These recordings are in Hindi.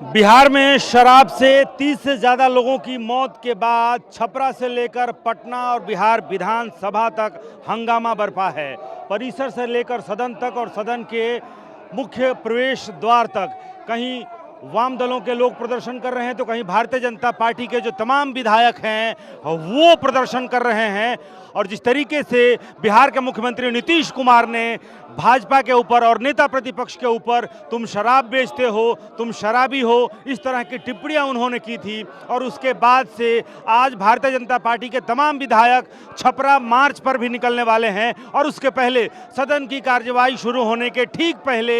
बिहार में शराब से 30 से ज़्यादा लोगों की मौत के बाद छपरा से लेकर पटना और बिहार विधानसभा तक हंगामा बरपा है। परिसर से लेकर सदन तक और सदन के मुख्य प्रवेश द्वार तक कहीं वाम दलों के लोग प्रदर्शन कर रहे हैं तो कहीं भारतीय जनता पार्टी के जो तमाम विधायक हैं वो प्रदर्शन कर रहे हैं। और जिस तरीके से बिहार के मुख्यमंत्री नीतीश कुमार ने भाजपा के ऊपर और नेता प्रतिपक्ष के ऊपर तुम शराब बेचते हो, तुम शराबी हो, इस तरह की टिप्पणियां उन्होंने की थी और उसके बाद से आज भारतीय जनता पार्टी के तमाम विधायक छपरा मार्च पर भी निकलने वाले हैं। और उसके पहले सदन की कार्यवाही शुरू होने के ठीक पहले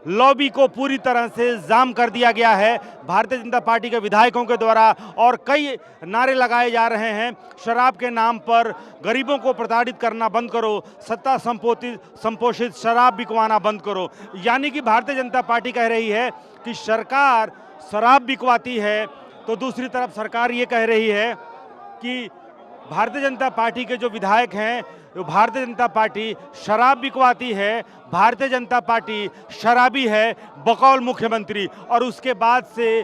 लॉबी को पूरी तरह से जाम कर दिया गया है भारतीय जनता पार्टी के विधायकों के द्वारा और कई नारे लगाए जा रहे हैं। शराब के नाम पर गरीबों को प्रताड़ित करना बंद करो, सत्ता संपोषित शराब बिकवाना बंद करो। यानी कि भारतीय जनता पार्टी कह रही है कि सरकार शराब बिकवाती है, तो दूसरी तरफ सरकार ये कह रही है कि भारतीय जनता पार्टी के जो विधायक हैं भारतीय जनता पार्टी शराब बिकवाती है, भारतीय जनता पार्टी शराबी है बकौल मुख्यमंत्री। और उसके बाद से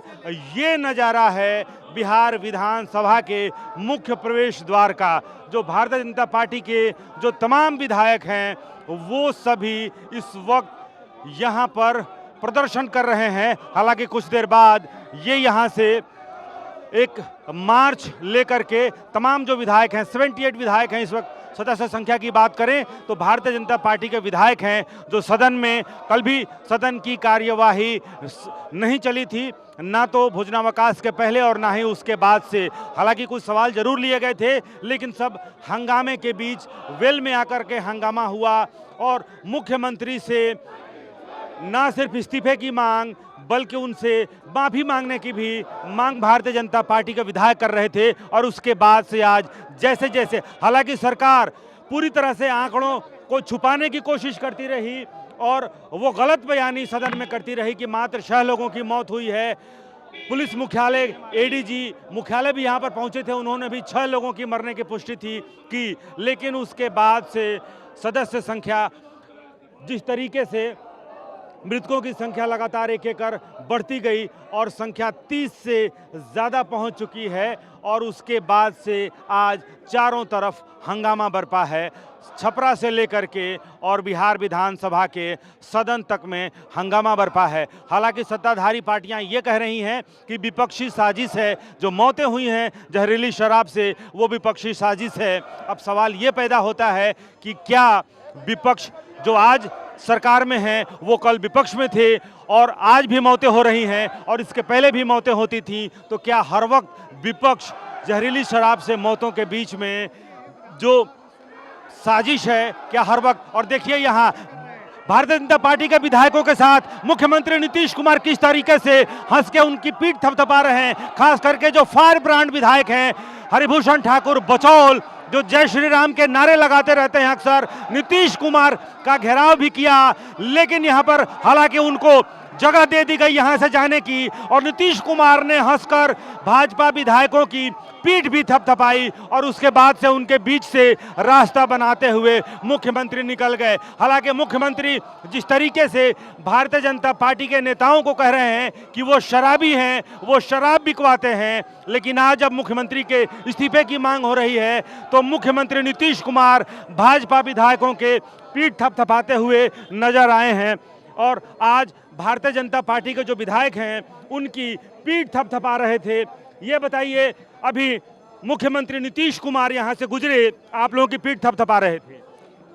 ये नज़ारा है बिहार विधानसभा के मुख्य प्रवेश द्वार का। जो भारतीय जनता पार्टी के जो तमाम विधायक हैं वो सभी इस वक्त यहाँ पर प्रदर्शन कर रहे हैं। हालांकि कुछ देर बाद ये यहाँ से एक मार्च लेकर के तमाम जो विधायक हैं 78 विधायक हैं इस वक्त सदस्य संख्या की बात करें तो भारतीय जनता पार्टी के विधायक हैं जो सदन में कल भी सदन की कार्यवाही नहीं चली थी, ना तो भोजनावकाश के पहले और ना ही उसके बाद से। हालांकि कुछ सवाल जरूर लिए गए थे लेकिन सब हंगामे के बीच वेल में आकर के हंगामा हुआ और मुख्यमंत्री से ना सिर्फ इस्तीफे की मांग बल्कि उनसे माफी मांगने की भी मांग भारतीय जनता पार्टी के विधायक कर रहे थे। और उसके बाद से आज जैसे जैसे हालांकि सरकार पूरी तरह से आंकड़ों को छुपाने की कोशिश करती रही और वो गलत बयानी सदन में करती रही कि मात्र 6 लोगों की मौत हुई है। पुलिस मुख्यालय एडीजी मुख्यालय भी यहाँ पर पहुँचे थे, उन्होंने भी 6 लोगों की मरने की पुष्टि की। लेकिन उसके बाद से सदस्य संख्या जिस तरीके से मृतकों की संख्या लगातार एक एक कर बढ़ती गई और संख्या 30 से ज़्यादा पहुंच चुकी है। और उसके बाद से आज चारों तरफ हंगामा बरपा है, छपरा से लेकर के और बिहार विधानसभा के सदन तक में हंगामा बरपा है। हालांकि सत्ताधारी पार्टियां ये कह रही हैं कि विपक्षी साजिश है, जो मौतें हुई हैं जहरीली शराब से वो विपक्षी साजिश है। अब सवाल ये पैदा होता है कि क्या विपक्ष जो आज सरकार में हैं वो कल विपक्ष में थे और आज भी मौतें हो रही हैं और इसके पहले भी मौतें होती थी, तो क्या हर वक्त विपक्ष जहरीली शराब से मौतों के बीच में जो साजिश है क्या हर वक्त। और देखिए यहाँ भारतीय जनता पार्टी के विधायकों के साथ मुख्यमंत्री नीतीश कुमार किस तरीके से हंस के उनकी पीठ थपथपा रहे हैं। खास करके जो फायर ब्रांड विधायक हैं हरिभूषण ठाकुर बचौल, जो जय श्री राम के नारे लगाते रहते हैं अक्सर, नीतीश कुमार का घेराव भी किया लेकिन यहाँ पर हालांकि उनको जगह दे दी गई यहाँ से जाने की और नीतीश कुमार ने हंसकर भाजपा विधायकों की पीठ भी थपथपाई और उसके बाद से उनके बीच से रास्ता बनाते हुए मुख्यमंत्री निकल गए। हालांकि मुख्यमंत्री जिस तरीके से भारतीय जनता पार्टी के नेताओं को कह रहे हैं कि वो शराबी हैं, वो शराब बिकवाते हैं, लेकिन आज जब मुख्यमंत्री के इस्तीफे की मांग हो रही है तो मुख्यमंत्री नीतीश कुमार भाजपा विधायकों के पीठ थपथपाते हुए नजर आए हैं। और आज भारतीय जनता पार्टी के जो विधायक हैं उनकी पीठ थपथपा रहे थे। ये बताइए, अभी मुख्यमंत्री नीतीश कुमार यहाँ से गुजरे, आप लोगों की पीठ थपथपा रहे थे?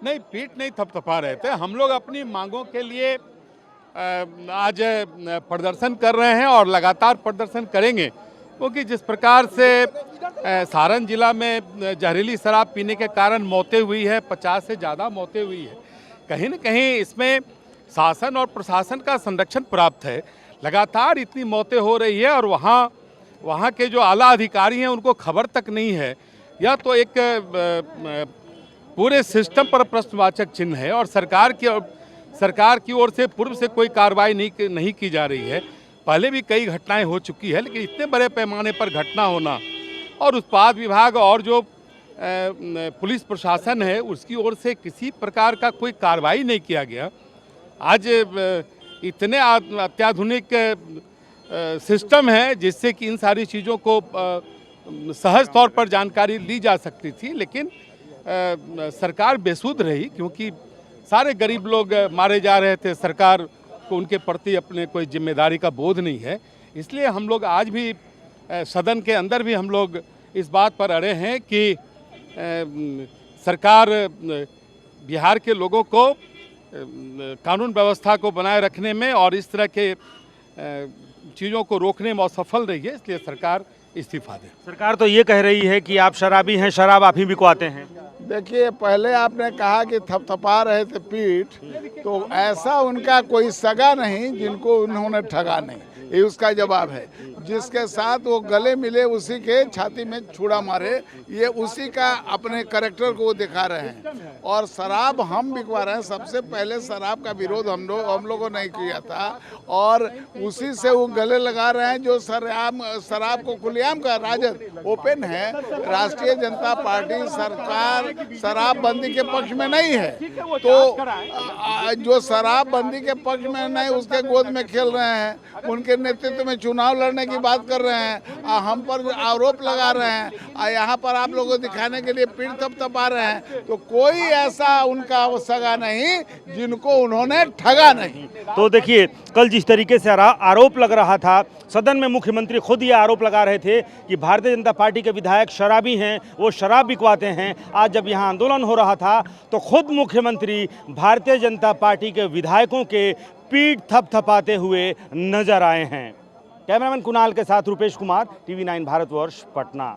नहीं, पीठ नहीं थपथपा रहे थे। हम लोग अपनी मांगों के लिए आज प्रदर्शन कर रहे हैं और लगातार प्रदर्शन करेंगे, क्योंकि जिस प्रकार से सारण जिला में जहरीली शराब पीने के कारण मौतें हुई है, 50 से ज़्यादा मौतें हुई है, कहीं न कहीं इसमें शासन और प्रशासन का संरक्षण प्राप्त है। लगातार इतनी मौतें हो रही है और वहाँ के जो आला अधिकारी हैं उनको खबर तक नहीं है। यह तो एक पूरे सिस्टम पर प्रश्नवाचक चिन्ह है और सरकार की ओर से पूर्व से कोई कार्रवाई नहीं की जा रही है। पहले भी कई घटनाएं हो चुकी है, लेकिन इतने बड़े पैमाने पर घटना होना और उत्पाद विभाग और जो पुलिस प्रशासन है उसकी ओर से किसी प्रकार का कोई कार्रवाई नहीं किया गया। आज इतने अत्याधुनिक सिस्टम है जिससे कि इन सारी चीज़ों को सहज तौर पर जानकारी ली जा सकती थी, लेकिन सरकार बेसुध रही क्योंकि सारे गरीब लोग मारे जा रहे थे। सरकार को उनके प्रति अपने कोई जिम्मेदारी का बोध नहीं है। इसलिए हम लोग आज भी सदन के अंदर भी हम लोग इस बात पर अड़े हैं कि सरकार बिहार के लोगों को कानून व्यवस्था को बनाए रखने में और इस तरह के चीज़ों को रोकने में असफल रही है, इसलिए सरकार इस्तीफा दे। सरकार तो ये कह रही है कि आप शराबी हैं, शराब आप ही बिकवाते हैं। देखिए, पहले आपने कहा कि थपथपा रहे थे पीठ, तो ऐसा उनका कोई सगा नहीं जिनको उन्होंने ठगा नहीं, ये उसका जवाब है। जिसके साथ वो गले मिले उसी के छाती में छुरा मारे, ये उसी का अपने कैरेक्टर को वो दिखा रहे हैं। और शराब हम बिकवा रहे हैं, सबसे पहले शराब का विरोध हम लोगों ने किया था और उसी से वो गले लगा रहे हैं जो शराब को खुलेआम का राजद ओपन है। राष्ट्रीय जनता पार्टी सरकार शराबबंदी के पक्ष में नहीं है, तो जो शराबबंदी के पक्ष में नहीं उसके गोद में खेल रहे हैं, उनके नेतृत्व में चुनाव लड़ने की बात कर रहे हैं, हम पर आरोप लगा रहे हैं, यहाँ पर आप लोगों को दिखाने के लिए पीठ थपथपा रहे हैं। तो कोई ऐसा उनका सगा नहीं जिनको उन्होंने ठगा नहीं। तो देखिए, कल जिस तरीके से आरोप लग रहा था सदन में, मुख्यमंत्री खुद ये आरोप लगा रहे थे कि भारतीय जनता पार्टी के विधायक शराबी हैं, वो शराब बिकवाते हैं। आज जब यहाँ आंदोलन हो रहा था तो खुद मुख्यमंत्री भारतीय जनता पार्टी के विधायकों के पीठ थपथपाते हुए नजर आए हैं। कैमरामैन कुणाल के साथ रुपेश कुमार, TV9 भारतवर्ष, पटना।